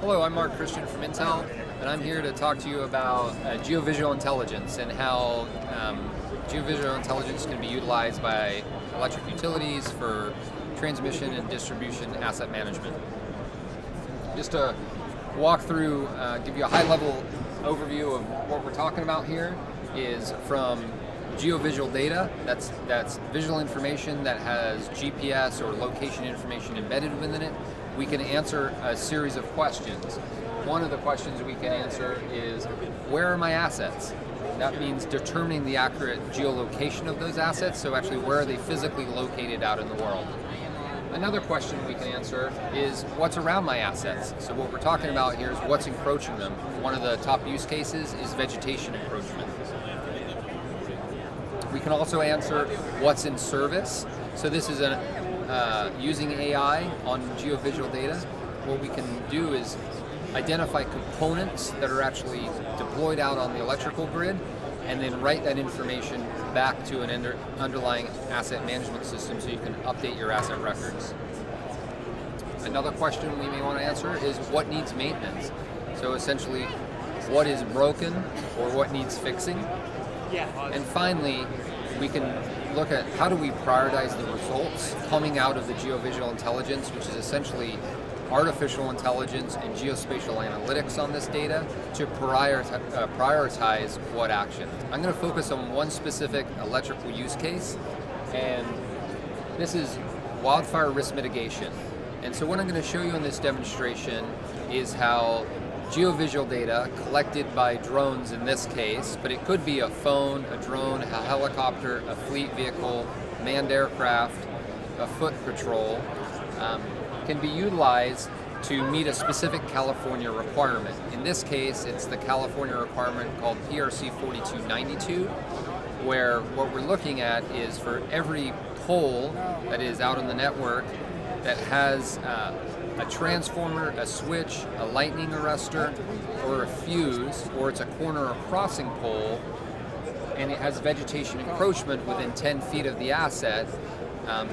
Hello, I'm Mark Christian from Intel, and I'm here to talk to you about geovisual intelligence and how geovisual intelligence can be utilized by electric utilities for transmission and distribution asset management. Just to walk through, give you a high-level overview of what we're talking about here is from geovisual data, that's visual information that has GPS or location information embedded within it. We can answer a series of questions. One of the questions we can answer is, where are my assets? That means determining the accurate geolocation of those assets, so actually where are they physically located out in the world. Another question we can answer is, what's around my assets? So what we're talking about here is what's encroaching them. One of the top use cases is vegetation encroachment. We can also answer what's in service. So this is using AI on geovisual data. What we can do is identify components that are actually deployed out on the electrical grid and then write that information back to an underlying asset management system so you can update your asset records. Another question we may want to answer is what needs maintenance? So essentially, what is broken or what needs fixing? And finally, we can look at how do we prioritize the results coming out of the geovisual intelligence, which is essentially artificial intelligence and geospatial analytics on this data to prioritize what action. I'm going to focus on one specific electrical use case, and this is wildfire risk mitigation. And so what I'm going to show you in this demonstration is how geovisual data collected by drones in this case, but it could be a phone, a drone, a helicopter, a fleet vehicle, manned aircraft, a foot patrol, can be utilized to meet a specific California requirement. In this case, it's the California requirement called PRC 4292, where what we're looking at is for every pole that is out in the network that has a transformer, a switch, a lightning arrestor, or a fuse, or it's a corner or crossing pole, and it has vegetation encroachment within 10 feet of the asset,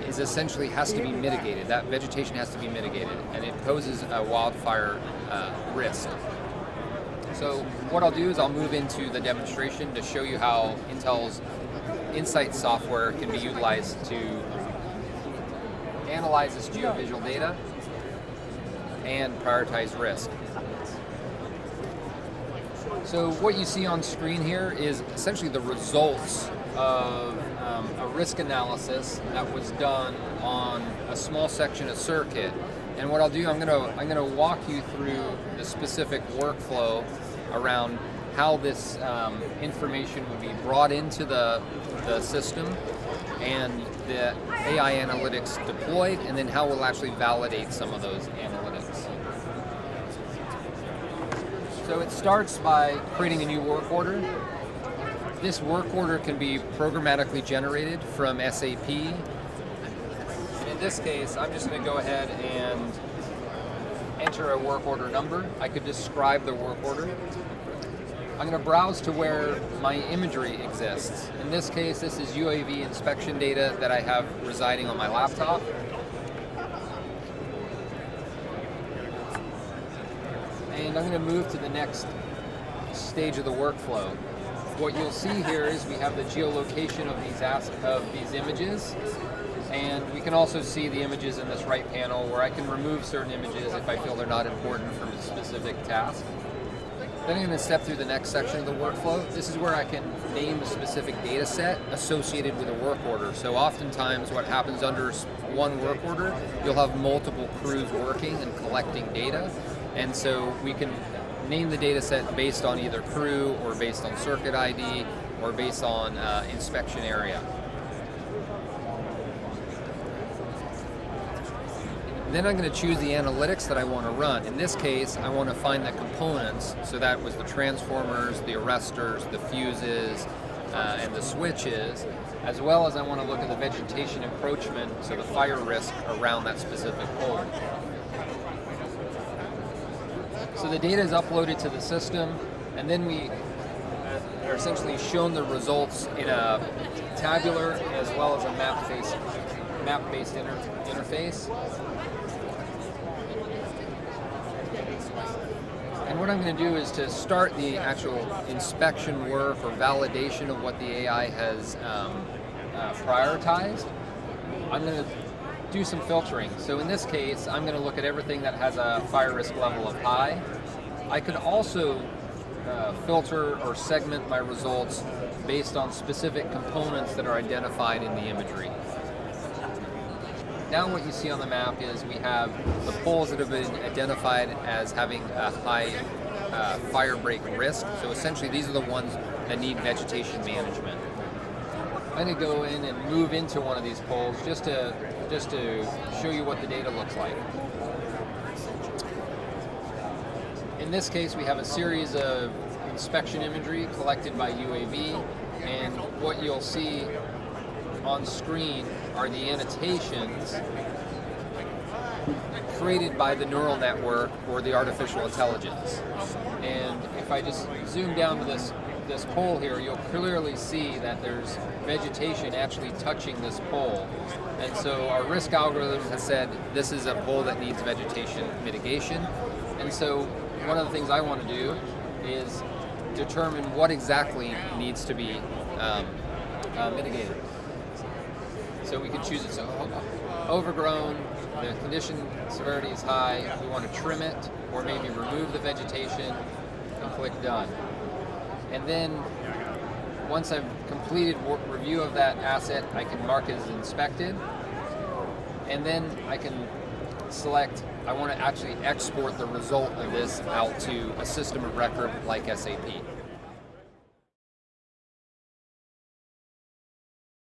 is essentially has to be mitigated. That vegetation has to be mitigated, and it poses a wildfire risk. So what I'll do is I'll move into the demonstration to show you how Intel's Insight software can be utilized to analyze this geovisual data and prioritize risk. So what you see on screen here is essentially the results of a risk analysis that was done on a small section of circuit. And what I'll do, I'm gonna walk you through the specific workflow around how this information would be brought into the system and the AI analytics deployed, and then how we'll actually validate some of those analytics. So it starts by creating a new work order. This work order can be programmatically generated from SAP. And in this case, I'm just going to go ahead and enter a work order number. I could describe the work order. I'm going to browse to where my imagery exists. In this case, this is UAV inspection data that I have residing on my laptop. And I'm going to move to the next stage of the workflow. What you'll see here is we have the geolocation of these images, and we can also see the images in this right panel where I can remove certain images if I feel they're not important for a specific task. Then I'm going to step through the next section of the workflow. This is where I can name a specific data set associated with a work order. So oftentimes what happens under one work order, you'll have multiple crews working and collecting data. And so we can name the data set based on either crew or based on circuit ID or based on inspection area. Then I'm going to choose the analytics that I want to run. In this case, I want to find the components. So that was the transformers, the arresters, the fuses, and the switches, as well as I want to look at the vegetation encroachment, so the fire risk around that specific pole. So the data is uploaded to the system, and then we are essentially shown the results in a tabular as well as a map-based interface. what I'm going to do is to start the actual inspection work or validation of what the AI has prioritized. I'm going to do some filtering. So in this case, I'm going to look at everything that has a fire risk level of high. I could also filter or segment my results based on specific components that are identified in the imagery. Now what you see on the map is we have the poles that have been identified as having a high fire break risk. So essentially these are the ones that need vegetation management. I'm going to go in and move into one of these poles just to show you what the data looks like. In this case, we have a series of inspection imagery collected by UAV, and what you'll see on screen are the annotations created by the neural network or the artificial intelligence. And if I just zoom down to this pole here, you'll clearly see that there's vegetation actually touching this pole. And so our risk algorithm has said this is a pole that needs vegetation mitigation. And so one of the things I want to do is determine what exactly needs to be mitigated. So we can choose it. So overgrown, the condition severity is high, we want to trim it or maybe remove the vegetation, and click done. And then once I've completed review of that asset, I can mark it as inspected, and then I can select, I want to actually export the result of this out to a system of record like SAP.